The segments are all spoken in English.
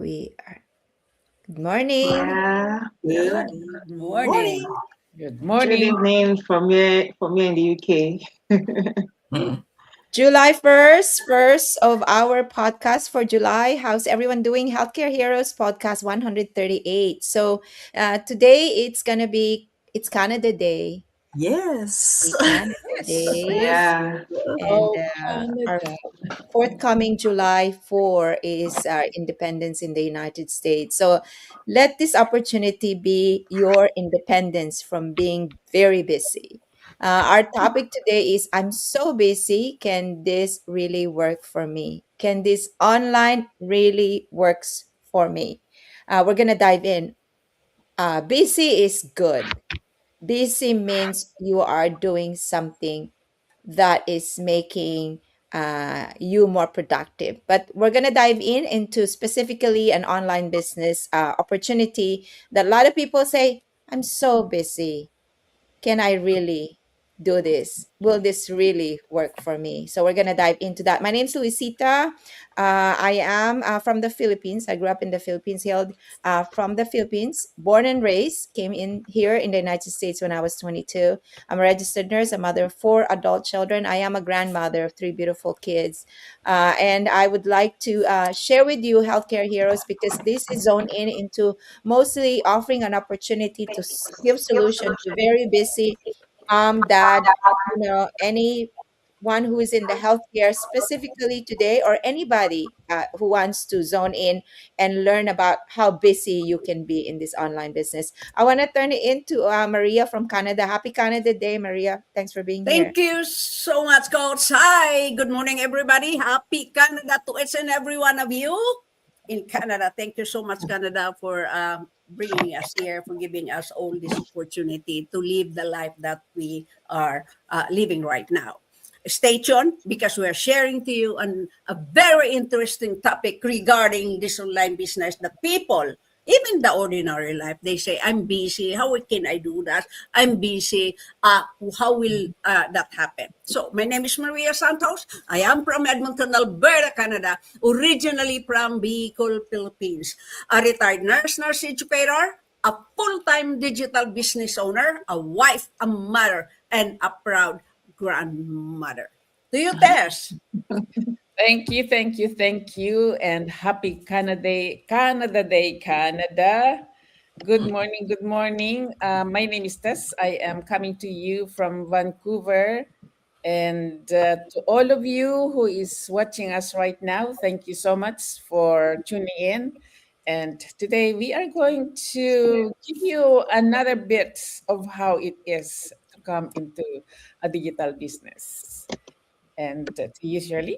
We are. Good morning. Yeah, Good good morning. morning. Good Good morning. evening from here in the UK. July 1st, first of our podcast for July. How's everyone doing? Healthcare Heroes podcast 138. So today it's Canada Day. Yes. A Canada Yes. Day. Yeah, And Oh, our Canada. forthcoming July 4 is our independence in the United States. So let this opportunity be your independence from being very busy. Our topic today is I'm so busy. Can this really work for me? Can this online really works for me? We're going to dive in. Busy is good. Busy means you are doing something that is making you more productive. But we're going to dive in into specifically an online business opportunity that a lot of people say, I'm so busy. Can I really do this? Will this really work for me? So we're gonna dive into that. My name's Luisita. I am from the Philippines. I grew up in the Philippines, hailed from the Philippines, born and raised. Came in here in the United States when I was 22. I'm a registered nurse, a mother of four adult children. I am a grandmother of three beautiful kids, and I would like to share with you healthcare heroes because this is zoned in into mostly offering an opportunity to give solution to very busy mom, dad, anyone who is in the healthcare specifically today, or anybody who wants to zone in and learn about how busy you can be in this online business. I want to turn it into Maria from Canada. Happy Canada Day, Maria. Thanks for being here. Thank you so much, Coach. Hi. Good morning, everybody. Happy Canada to each and every one of you in Canada. Thank you so much, Canada, for bringing us here, for giving us all this opportunity to live the life that we are living right now. Stay tuned because we are sharing to you a very interesting topic regarding this online business that people, even the ordinary life, they say, I'm busy. How can I do that? I'm busy. How will that happen? So, my name is Maria Santos. I am from Edmonton, Alberta, Canada, originally from Bicol, Philippines. A retired nurse educator, a full-time digital business owner, a wife, a mother, and a proud grandmother. To you, Tess. Thank you, and happy Canada Day, Canada. Good morning, good morning. My name is Tess. I am coming to you from Vancouver. And to all of you who is watching us right now, thank you so much for tuning in. And today we are going to give you another bit of how it is to come into a digital business. And to you, Shirley,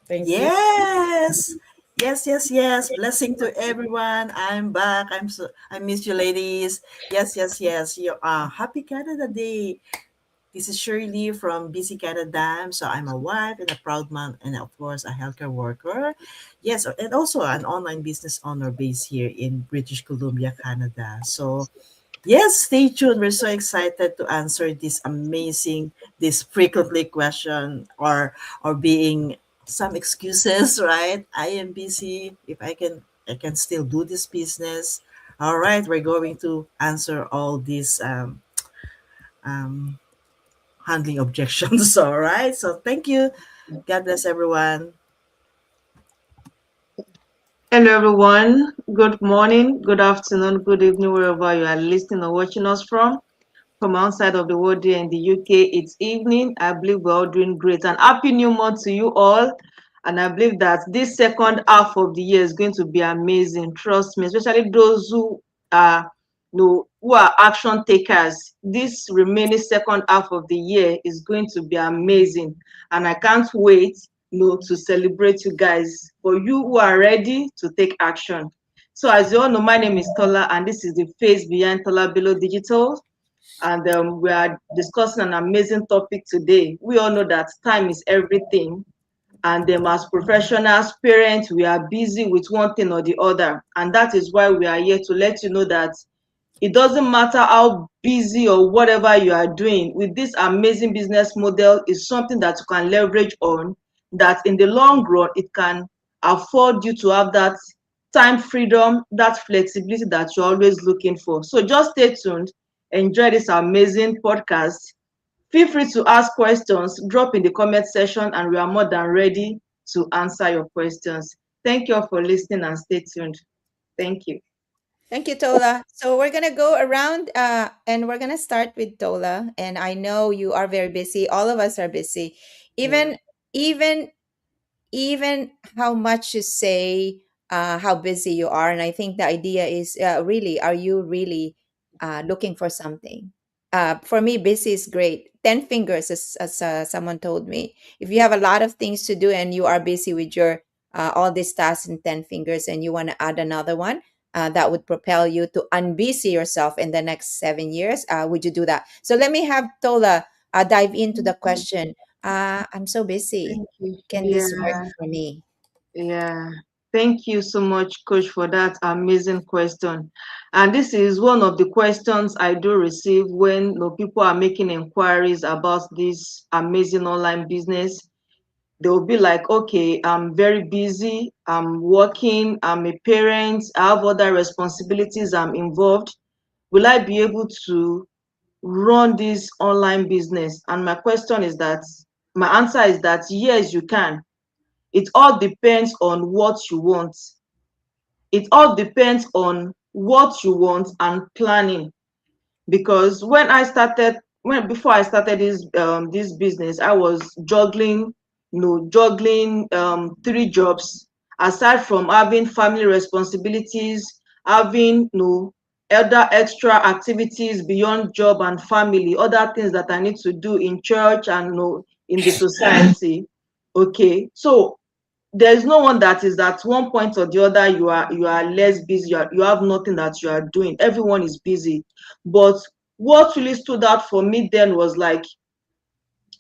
thank you. Yes. Yes. Blessing to everyone. I'm back. I miss you ladies. Yes. You are happy Canada Day. This is Shirley from BC Canada. So I'm a wife and a proud mom and of course a healthcare worker. Yes, and also an online business owner based here in British Columbia, Canada. So yes, stay tuned. We're so excited to answer this frequently question or being some excuses, right? I am busy. If I can still do this business. All right, we're going to answer all these um, handling objections. All right. So thank you. God bless everyone. hello everyone. Good morning, good afternoon, good evening, wherever you are listening or watching us from. From outside of the world here in the UK, it's evening. I believe we're all doing great. And happy new month to you all. And I believe that this second half of the year is going to be amazing. Trust me, especially those who are who are action takers. This remaining second half of the year is going to be amazing. And I can't wait to celebrate you guys. For you who are ready to take action. So as you all know, my name is Tola, and this is the face behind Tola Below Digital, and we are discussing an amazing topic today. We all know that time is everything, and as professionals, parents, we are busy with one thing or the other, and that is why we are here to let you know that it doesn't matter how busy or whatever you are doing, with this amazing business model is something that you can leverage on, that in the long run it can afford you to have that time freedom, that flexibility that you're always looking for. So just stay tuned, enjoy this amazing podcast. Feel free to ask questions, drop in the comment section, and we are more than ready to answer your questions. Thank you all for listening and stay tuned. Thank you. Thank you, Tola. So we're gonna go around, and we're gonna start with Tola. And I know you are very busy. All of us are busy. Yeah. Even, even even how much you say, how busy you are. And I think the idea is, really, are you really looking for something? For me, busy is great. 10 fingers, as someone told me. If you have a lot of things to do and you are busy with your all these tasks in 10 fingers, and you want to add another one, that would propel you to unbusy yourself in the next 7 years, would you do that? So let me have Tola dive into the question. I'm so busy. Thank you. Can this work Yeah. for me? Yeah, thank you so much, Coach, for that amazing question. And this is one of the questions I do receive when people are making inquiries about this amazing online business. They'll be like, okay, I'm very busy, I'm working, I'm a parent, I have other responsibilities, I'm involved. Will I be able to run this online business? And my answer is that yes, you can. It all depends on what you want. It all depends on what you want and planning. Because when before I started this business, I was juggling 3 jobs. Aside from having family responsibilities, having other extra activities beyond job and family, other things that I need to do in church and in the society. Okay, so there's no one that is at one point or the other you are less busy, you have nothing that you are doing. Everyone is busy. But what really stood out for me then was like,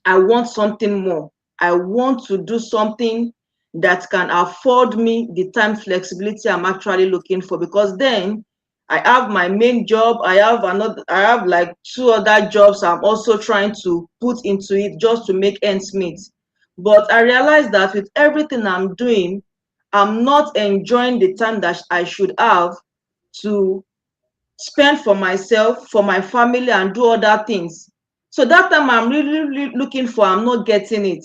I want something more. I want to do something that can afford me the time flexibility I'm actually looking for. Because then I have my main job, I have like 2 other jobs I'm also trying to put into it just to make ends meet. But I realized that with everything I'm doing, I'm not enjoying the time that I should have to spend for myself, for my family, and do other things. So that time I'm really, really looking for, I'm not getting it.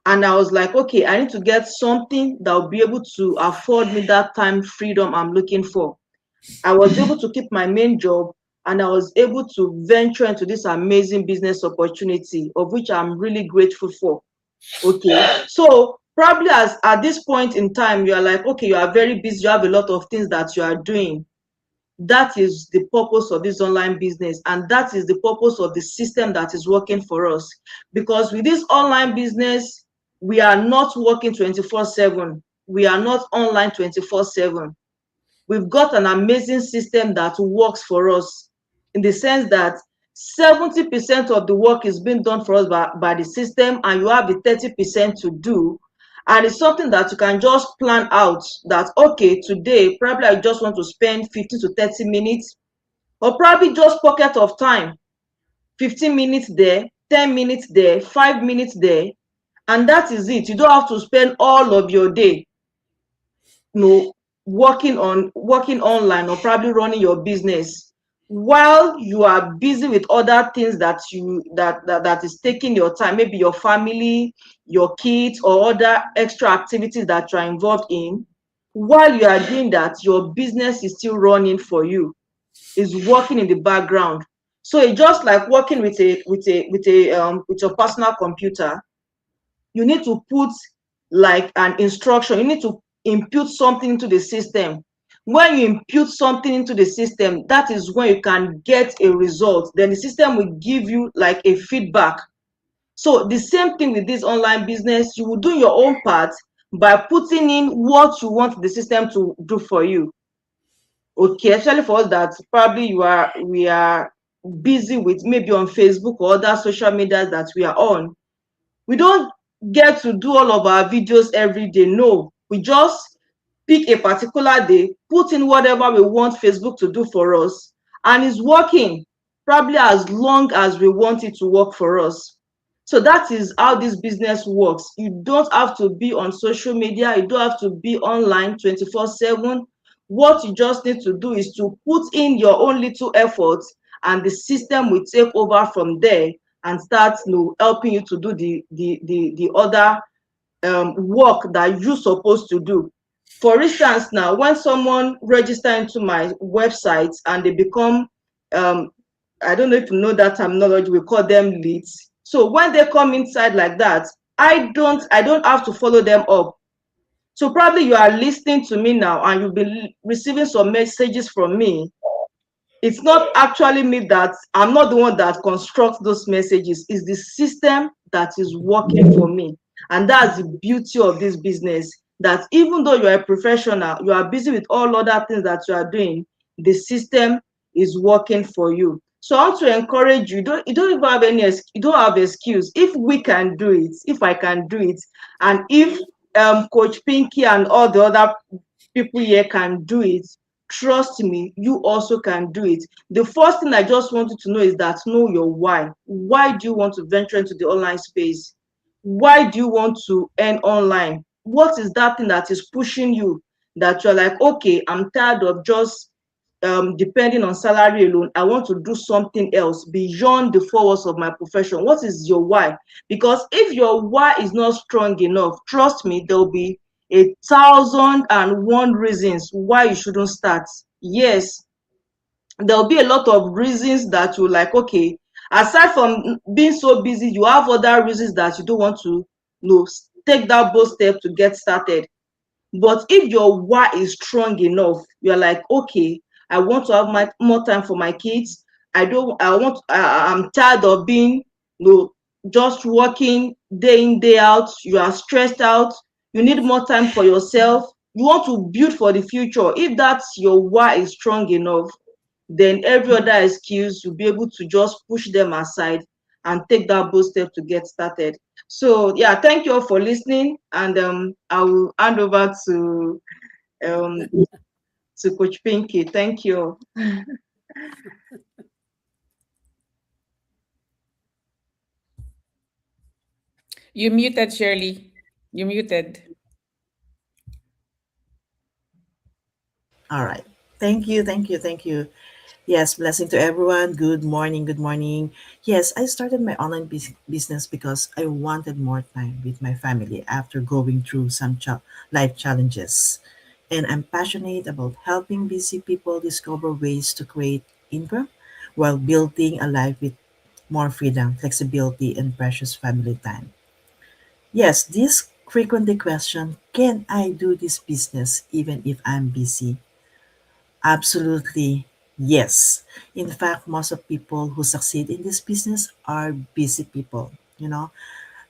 And I was like, okay, I need to get something that will be able to afford me that time freedom I'm looking for. I was able to keep my main job, and I was able to venture into this amazing business opportunity, of which I'm really grateful for. Okay. So probably as at this point in time, you are like, okay, you are very busy, you have a lot of things that you are doing. That is the purpose of this online business, and that is the purpose of the system that is working for us. Because with this online business, we are not working 24/7. We are not online 24/7. We've got an amazing system that works for us, in the sense that 70% of the work is being done for us by the system, and you have the 30% to do. And it's something that you can just plan out, that okay, today probably I just want to spend 15 to 30 minutes, or probably just pocket of time, 15 minutes there, 10 minutes there, 5 minutes there, and that is it. You don't have to spend all of your day you know working online, or probably running your business while you are busy with other things that is taking your time, maybe your family, your kids, or other extra activities that you are involved in. While you are doing that, your business is still running for you, is working in the background. So it's just like working with your personal computer. You need to put like an instruction, you need to input something into the system. When you input something into the system, that is when you can get a result. Then the system will give you like a feedback. So the same thing with this online business, you will do your own part by putting in what you want the system to do for you. Okay, especially for us that probably we are busy with, maybe on Facebook or other social media that we are on. We don't get to do all of our videos every day. No, we just pick a particular day, put in whatever we want Facebook to do for us, and it's working probably as long as we want it to work for us. So that is how this business works. You don't have to be on social media. You don't have to be online 24/7. What you just need to do is to put in your own little efforts, and the system will take over from there and start, helping you to do the other work that you're supposed to do. For instance, now when someone register into my website and they become, um, I don't know if you know that terminology, we call them leads. So when they come inside like that, I don't have to follow them up. So probably you are listening to me now and you'll be receiving some messages from me. It's not actually me, that I'm not the one that constructs those messages. It's the system that is working for me. And that's the beauty of this business, that even though you're a professional, you are busy with all other things that you are doing, the system is working for you. So I want to encourage you, you don't even have you don't have excuse. If we can do it, if I can do it, and if Coach Pinky and all the other people here can do it, trust me, you also can do it. The first thing I just want you to know is that, know your why. Why do you want to venture into the online space? Why do you want to earn online? What is that thing that is pushing you, that you're like, okay, I'm tired of just depending on salary alone. I want to do something else beyond the four walls of my profession. What is your why? Because if your why is not strong enough, trust me, there'll be 1,001 reasons why you shouldn't start. Yes, there'll be a lot of reasons that you like, okay, aside from being so busy, you have other reasons that you don't want to, take that bold step to get started. But if your why is strong enough, you're like, okay, I want to have more time for my kids. I'm tired of being, just working day in, day out. You are stressed out. You need more time for yourself. You want to build for the future. If that's your why is strong enough, then every other excuse, you'll be able to just push them aside and take that bold step to get started. So yeah, thank you all for listening, and I will hand over um to Coach Pinky. Thank you. You muted, Shirley. You muted. All right. Thank you, thank you, thank you. Yes, blessing to everyone. Good morning, good morning. Yes, I started my online business because I wanted more time with my family after going through some life challenges. And I'm passionate about helping busy people discover ways to create income while building a life with more freedom, flexibility, and precious family time. Yes, this frequently question, can I do this business even if I'm busy? Absolutely, yes. In fact, most of people who succeed in this business are busy people.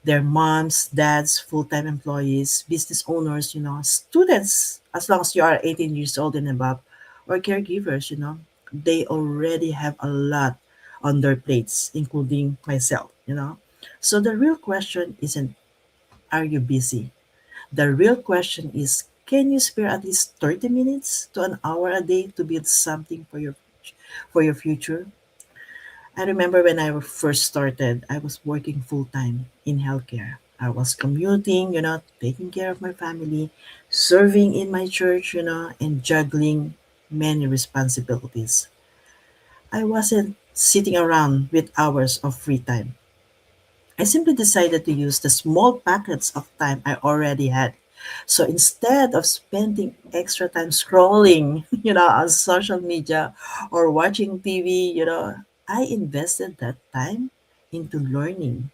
They're moms, dads, full-time employees, business owners, students, as long as you are 18 years old and above, or caregivers, they already have a lot on their plates, including myself. So the real question isn't, are you busy? The real question is, can you spare at least 30 minutes to an hour a day to build something for your future? I remember when I first started, I was working full time in healthcare. I was commuting, taking care of my family, serving in my church, and juggling many responsibilities. I wasn't sitting around with hours of free time. I simply decided to use the small packets of time I already had. So instead of spending extra time scrolling, on social media or watching TV, I invested that time into learning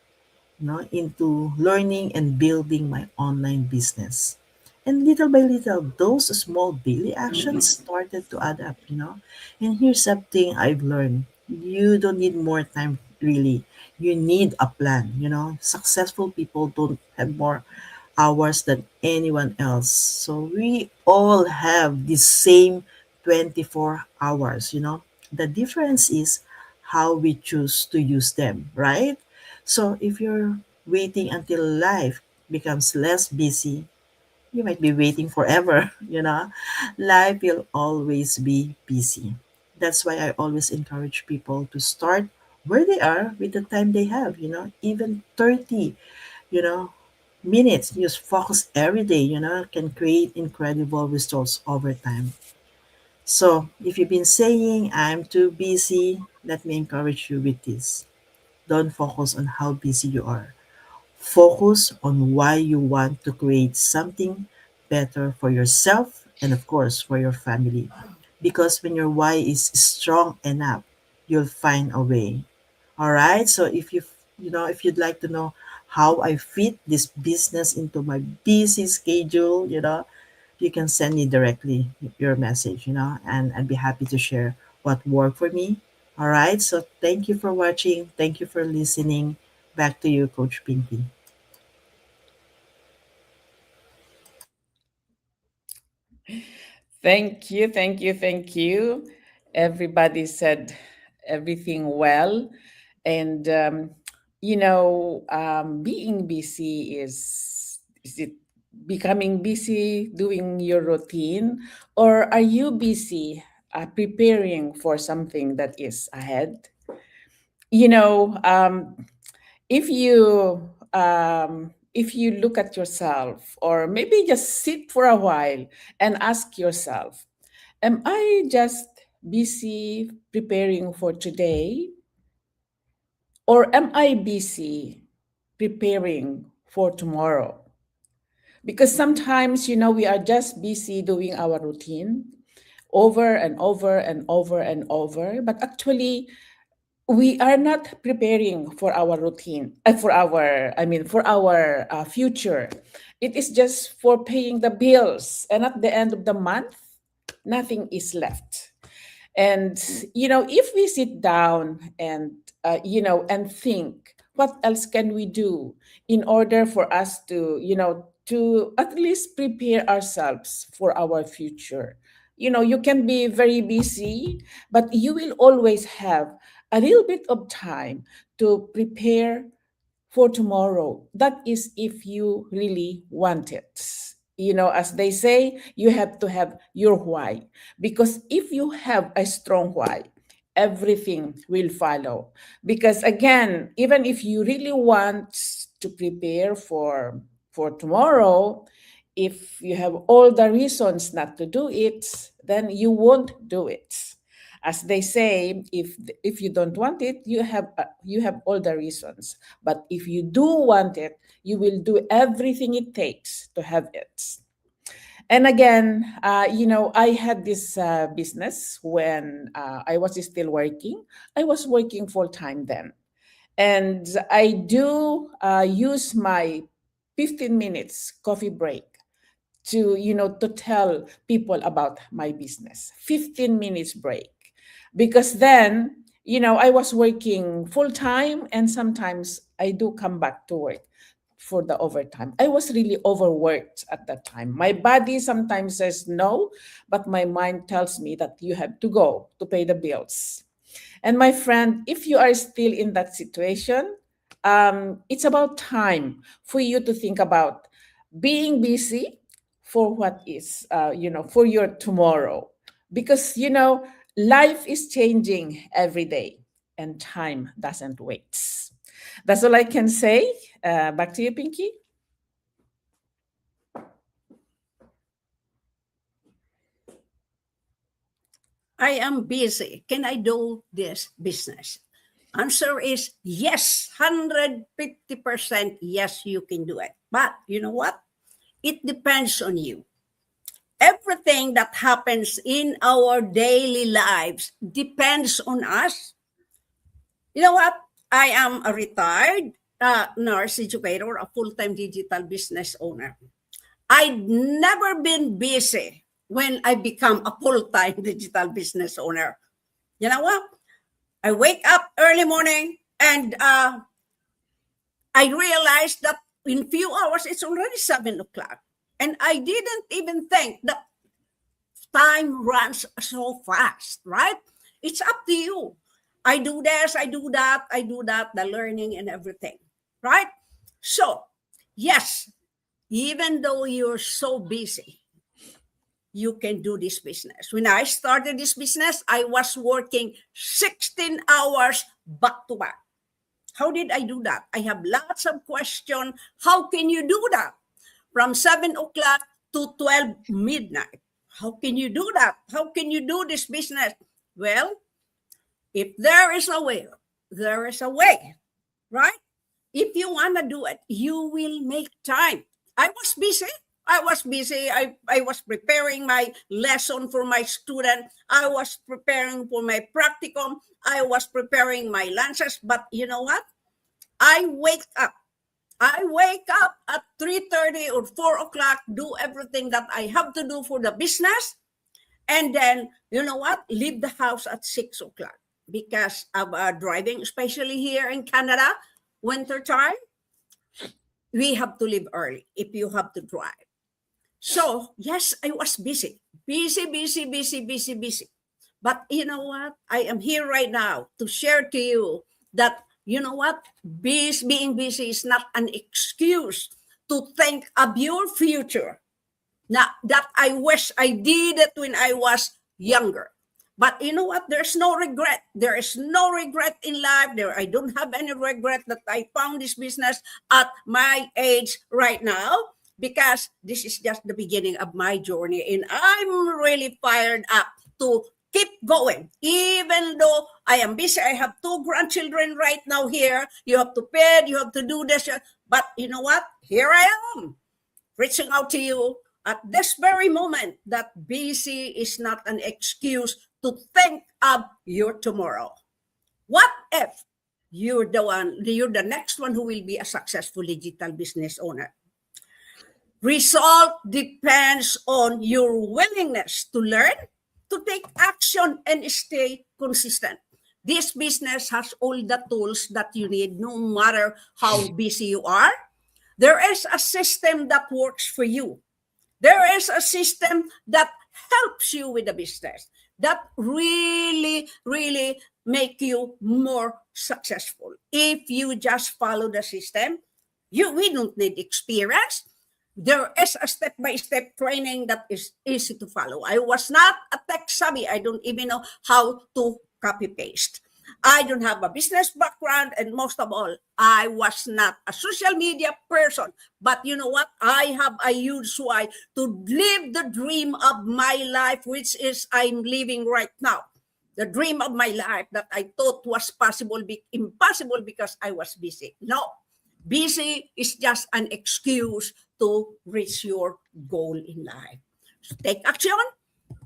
and building my online business. And little by little, those small daily actions started to add up. And here's something I've learned. You don't need more time, really. You need a plan. Successful people don't have more hours than anyone else. So we all have the same 24 hours. The difference is how we choose to use them, right? So if you're waiting until life becomes less busy, you might be waiting forever. Life will always be busy. That's why I always encourage people to start where they are with the time they have, even 30, you know, minutes, just focus every day, can create incredible results over time. So if you've been saying, I'm too busy, let me encourage you with this. Don't focus on how busy you are. Focus on why you want to create something better for yourself and, of course, for your family. Because when your why is strong enough, you'll find a way. All right. So if you'd like to know how I fit this business into my busy schedule, you can send me directly your message, and I'd be happy to share what worked for me. All right. So thank you for watching. Thank you for listening. Back to you, Coach Pinky. Thank you, thank you, thank you. Everybody said everything well. And, being busy is it becoming busy doing your routine, or are you busy preparing for something that is ahead? You know, if you look at yourself, or maybe just sit for a while and ask yourself, am I just busy preparing for today, or am I busy preparing for tomorrow? Because sometimes, we are just busy doing our routine over and over and over and over, but actually we are not preparing for our routine, for our future. It is just for paying the bills, and at the end of the month nothing is left. And if we sit down and and think, what else can we do in order for us to to at least prepare ourselves for our future? You can be very busy, but you will always have a little bit of time to prepare for tomorrow. That is if you really want it. As they say, you have to have your why. Because if you have a strong why, everything will follow. Because again, even if you really want to prepare for tomorrow, if you have all the reasons not to do it, then you won't do it. As they say, if you don't want it, you have all the reasons. But if you do want it, you will do everything it takes to have it. And again, I had this business when I was still working. I was working full time then, and I do use my 15 minutes coffee break to tell people about my business. 15 minutes break, because then I was working full time, and sometimes I do come back to work for the overtime. I was really overworked at that time. My body sometimes says no, but my mind tells me that you have to go to pay the bills. And my friend, if you are still in that situation, it's about time for you to think about being busy for what is, for your tomorrow. Because, life is changing every day, and time doesn't wait. That's all I can say. Back to you, Pinky. I am busy. Can I do this business? Answer is yes, 150% yes, you can do it. But you know what? It depends on you. Everything that happens in our daily lives depends on us. You know what? I am a retired nurse educator, a full-time digital business owner. I'd never been busy when I become a full-time digital business owner. You know what? I wake up early morning and I realized that in few hours it's already 7 o'clock. And I didn't even think that time runs so fast, right? It's up to you. I do this, I do that, the learning and everything, right? So, yes, even though you're so busy, you can do this business. When I started this business, I was working 16 hours back to back. How did I do that? I have lots of questions. How can you do that? From 7 o'clock to 12 midnight. How can you do that? How can you do this business? Well, if there is a will, there is a way, right? If you want to do it, you will make time. I was busy. I was preparing my lesson for my student. I was preparing for my practicum. I was preparing my lunches. But you know what? I wake up. I wake up at 3:30 or 4 o'clock, do everything that I have to do for the business. And then, you know what? Leave the house at 6 o'clock because of driving, especially here in Canada, winter time. We have to leave early if you have to drive. So, yes, I was busy, busy, busy, busy, busy, busy. But you know what? I am here right now to share to you that, you know what? Being busy is not an excuse to think of your future. Now, that I wish I did it when I was younger. But you know what? There's no regret. There is no regret in life. I don't have any regret that I found this business at my age right now because this is just the beginning of my journey. And I'm really fired up to keep going. Even though I am busy, I have two grandchildren right now here. You have to pay, you have to do this. But you know what? Here I am reaching out to you at this very moment that busy is not an excuse to think of your tomorrow. What if you're the next one who will be a successful digital business owner? Result depends on your willingness to learn, to take action, and stay consistent. This business has all the tools that you need, no matter how busy you are. There is a system that works for you. There is a system that helps you with the business that really, really make you more successful. If you just follow the system, we don't need experience. There is a step-by-step training that is easy to follow. I was not a tech savvy. I don't even know how to copy paste. I don't have a business background, and most of all, I was not a social media person. But you know what? I have a huge why to live the dream of my life, which is I'm living right now. The dream of my life that I thought was impossible because I was busy. No, busy is just an excuse to reach your goal in life. So take action.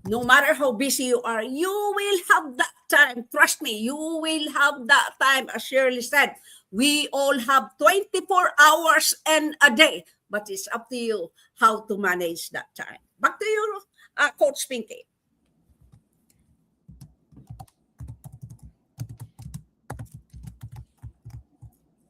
No matter how busy you are, you will have that time. Trust me, you will have that time. As Shirley said, we all have 24 hours and a day, but it's up to you how to manage that time. Back to you, Coach Pinky.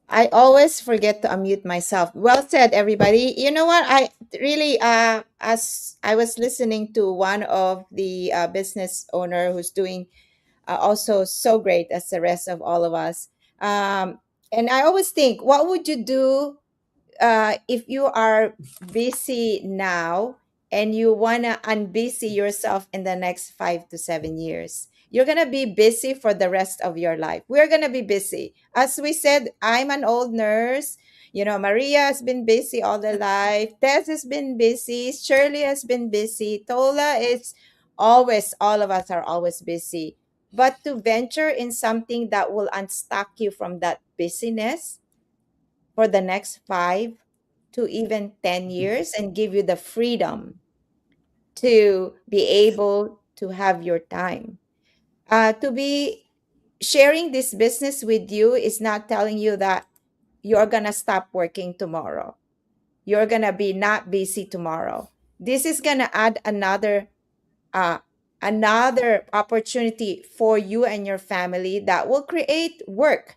I always forget to unmute myself. Well said, everybody. You know what? I really, as I was listening to one of the business owner who's doing also so great as the rest of all of us. And I always think, what would you do if you are busy now and you want to unbusy yourself in the next 5 to 7 years? You're going to be busy for the rest of your life. We're going to be busy. As we said, I'm an old nurse. You know, Maria has been busy all her life. Tess has been busy. Shirley has been busy. Tola is always, all of us are always busy. But to venture in something that will unstuck you from that busyness for the next 5 to even 10 years and give you the freedom to be able to have your time. To be sharing this business with you is not telling you that you're going to stop working tomorrow. You're going to be not busy tomorrow. This is going to add uh, another opportunity for you and your family that will create work,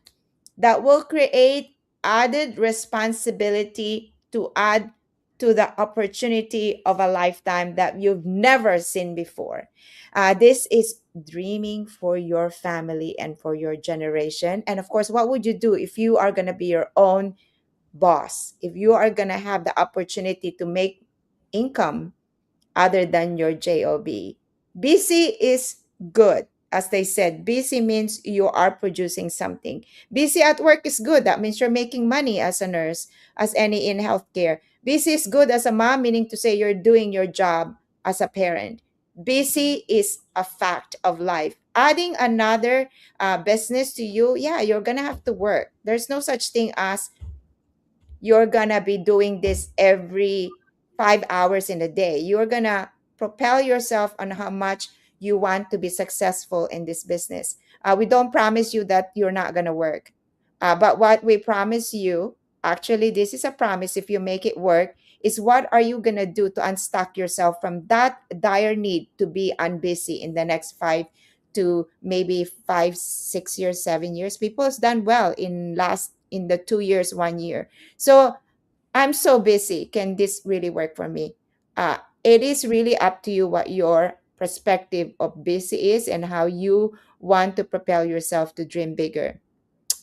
that will create added responsibility to add to the opportunity of a lifetime that you've never seen before. This is dreaming for your family and for your generation. And of course, what would you do if you are going to be your own boss? If you are going to have the opportunity to make income other than your job. Busy is good. As they said, busy means you are producing something. Busy at work is good. That means you're making money as a nurse, as any in healthcare. Busy is good as a mom, meaning to say you're doing your job as a parent. Busy is a fact of life. Adding another business to you, yeah, you're gonna have to work. There's no such thing as you're gonna be doing this every 5 hours in a day. You're gonna propel yourself on how much you want to be successful in this business. We don't promise you that you're not gonna work, but what we promise you, actually, this is a promise. If you make it work, is what are you gonna do to unstuck yourself from that dire need to be unbusy in the next 5 to maybe 5, 6 years, 7 years? People's done well in the 2 years, 1 year. So I'm so busy. Can this really work for me? It is really up to you what your perspective of busy is and how you want to propel yourself to dream bigger.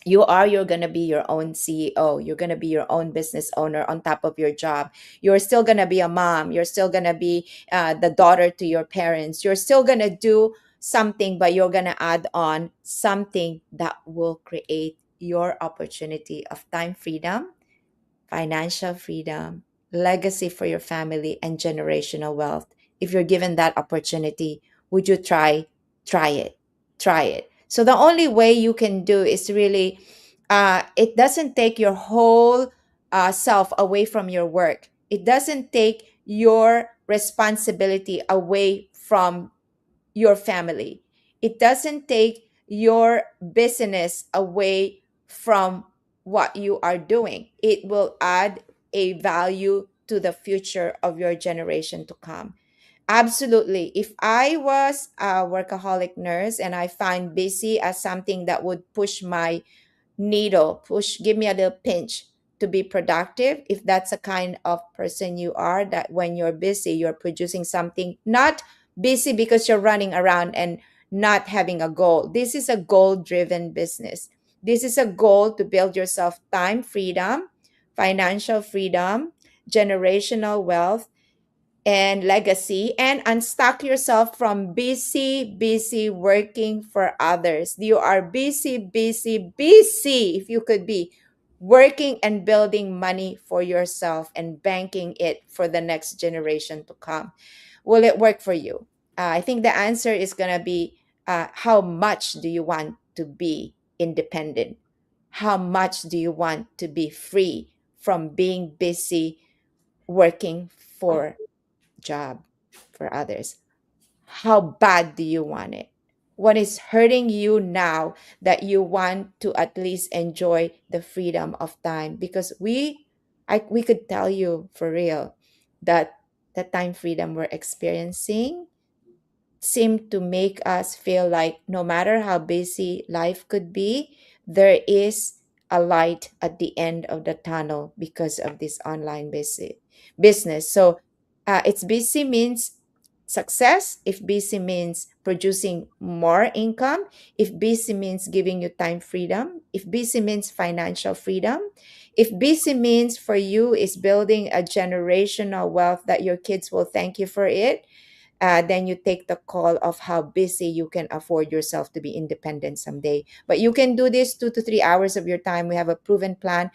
You're going to be your own CEO. You're going to be your own business owner on top of your job. You're still going to be a mom. You're still going to be the daughter to your parents. You're still going to do something, but you're going to add on something that will create your opportunity of time freedom, financial freedom, legacy for your family, and generational wealth. If you're given that opportunity, would you try? Try it. Try it. So the only way you can do is really, it doesn't take your whole self away from your work. It doesn't take your responsibility away from your family. It doesn't take your business away from what you are doing. It will add a value to the future of your generation to come. Absolutely. If I was a workaholic nurse and I find busy as something that would push my needle, give me a little pinch to be productive. If that's a kind of person you are, that when you're busy, you're producing something, not busy because you're running around and not having a goal. This is a goal driven business. This is a goal to build yourself time freedom, financial freedom, generational wealth, and legacy, and unstuck yourself from busy working for others. You are busy if you could be working and building money for yourself and banking it for the next generation to come. Will it work for you? I think the answer is going to be, how much do you want to be independent? How much do you want to be free from being busy working for job for others? How bad do you want it? What is hurting you now that you want to at least enjoy the freedom of time? Because we could tell you for real that the time freedom we're experiencing seem to make us feel like no matter how busy life could be, there is a light at the end of the tunnel because of this online business. So it's busy means success. If busy means producing more income, if busy means giving you time freedom, if busy means financial freedom, if busy means for you is building a generational wealth that your kids will thank you for it, then you take the call of how busy you can afford yourself to be independent someday. But you can do this 2 to 3 hours of your time. We have a proven plan.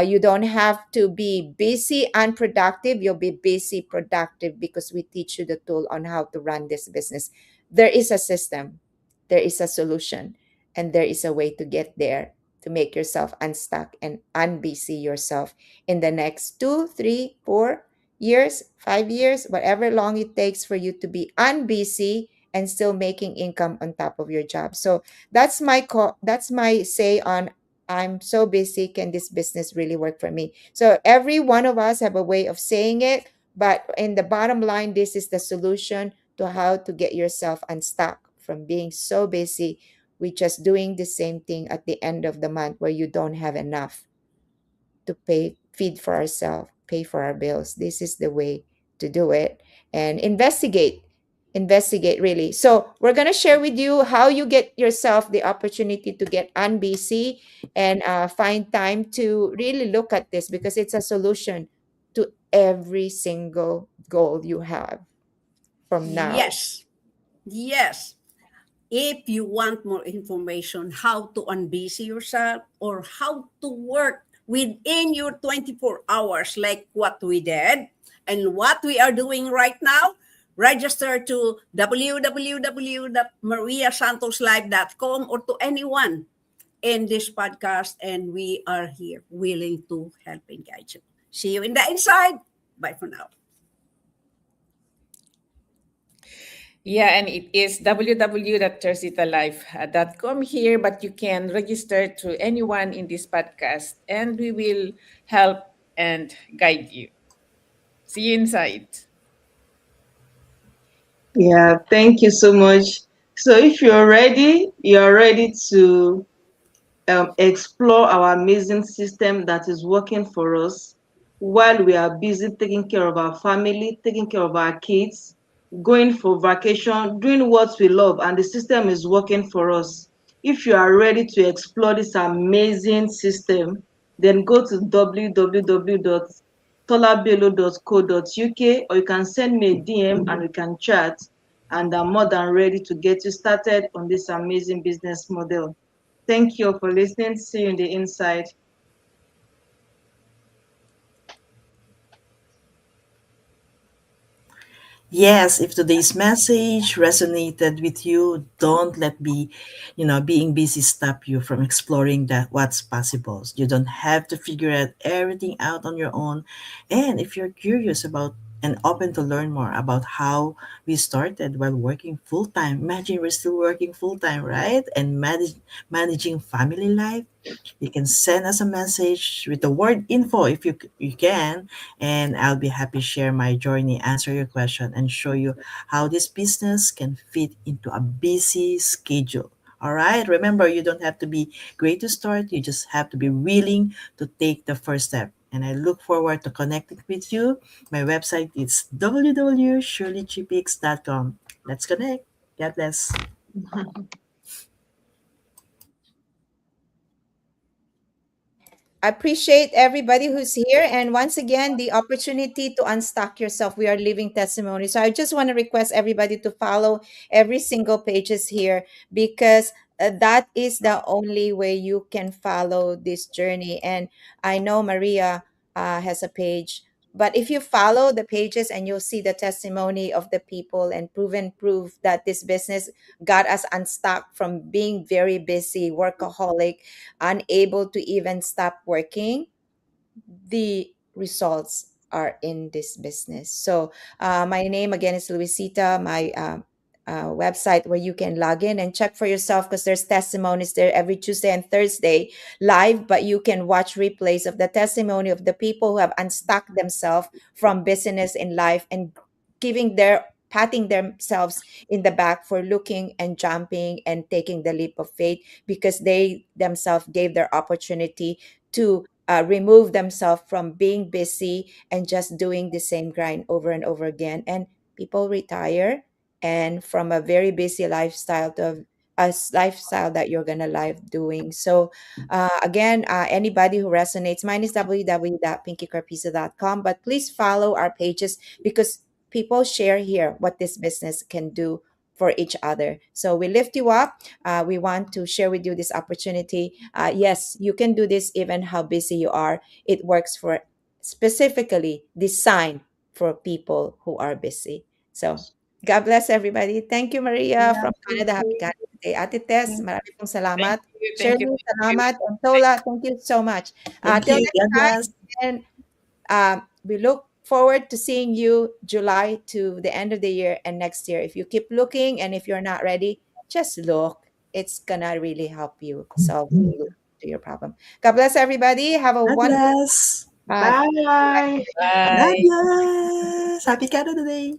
You don't have to be busy unproductive. You'll be busy productive because we teach you the tool on how to run this business. There is a system, there is a solution, and there is a way to get there to make yourself unstuck and unbusy yourself in the next 2, 3, 4 years, 5 years, whatever long it takes for you to be unbusy and still making income on top of your job. So that's my say on, I'm so busy, can this business really work for me? So every one of us have a way of saying it, but in the bottom line, this is the solution to how to get yourself unstuck from being so busy with just doing the same thing at the end of the month where you don't have enough to feed for ourselves, pay for our bills. This is the way to do it. And investigate really. So we're going to share with you how you get yourself the opportunity to get unbusy and find time to really look at this, because it's a solution to every single goal you have. from now. Yes. Yes. If you want more information how to unbusy yourself or how to work within your 24 hours like what we did and what we are doing right now, register to www.mariasantoslive.com or to anyone in this podcast, and we are here willing to help and guide you. See you in the inside. Bye for now. Yeah, and it is www.tersitalife.com here, but you can register to anyone in this podcast and we will help and guide you. See you inside. Yeah, thank you so much. So if you're ready to explore our amazing system that is working for us while we are busy taking care of our family, taking care of our kids, going for vacation, doing what we love, and the system is working for us. If you are ready to explore this amazing system, then go to www.tolabelo.co.uk, or you can send me a DM and we can chat. And I'm more than ready to get you started on this amazing business model. Thank you for listening. See you in the inside. Yes, if today's message resonated with you, don't let being busy stop you from exploring that what's possible. You don't have to figure everything out on your own. And if you're curious about and open to learn more about how we started while working full time, imagine we're still working full time, right? And managing family life. You can send us a message with the word info if you can, and I'll be happy to share my journey, answer your question, and show you how this business can fit into a busy schedule. All right. Remember, you don't have to be great to start. You just have to be willing to take the first step. And I look forward to connecting with you. My website is www.shirleychipix.com. Let's connect. God bless. I appreciate everybody who's here. And once again, the opportunity to unstuck yourself. We are living testimony. So I just want to request everybody to follow every single pages here because that is the only way you can follow this journey. And I know Maria has a page. But if you follow the pages and you'll see the testimony of the people and proven proof that this business got us unstuck from being very busy, workaholic, unable to even stop working, the results are in this business. So, my name again is Luisita. My website where you can log in and check for yourself because there's testimonies there every Tuesday and Thursday live, but you can watch replays of the testimony of the people who have unstuck themselves from business in life and giving their patting themselves in the back for looking and jumping and taking the leap of faith because they themselves gave their opportunity to remove themselves from being busy and just doing the same grind over and over again. And people retire and from a very busy lifestyle to lifestyle that you're gonna live doing. So again, anybody who resonates, mine is www.pinkycarpisa.com. But please follow our pages because people share here what this business can do for each other. So we lift you up. We want to share with you this opportunity. Yes, you can do this even how busy you are. It works for specifically designed for people who are busy. So God bless everybody. Thank you, Maria Yeah, from thank Canada. Happy you. Canada Day. Ate Tess, Thank marami pong Thank salamat. you. Thank you. Shirley, Thank you. salamat. And Tola, thank you so much. Thank Till you. next God time, bless. and we look forward to seeing you July to the end of the year and next year. If you keep looking and if you're not ready, just look. It's gonna really help you solve your problem. God bless everybody. Have a God wonderful bless. uh, Bye. God Bye. bless. Happy Canada Day.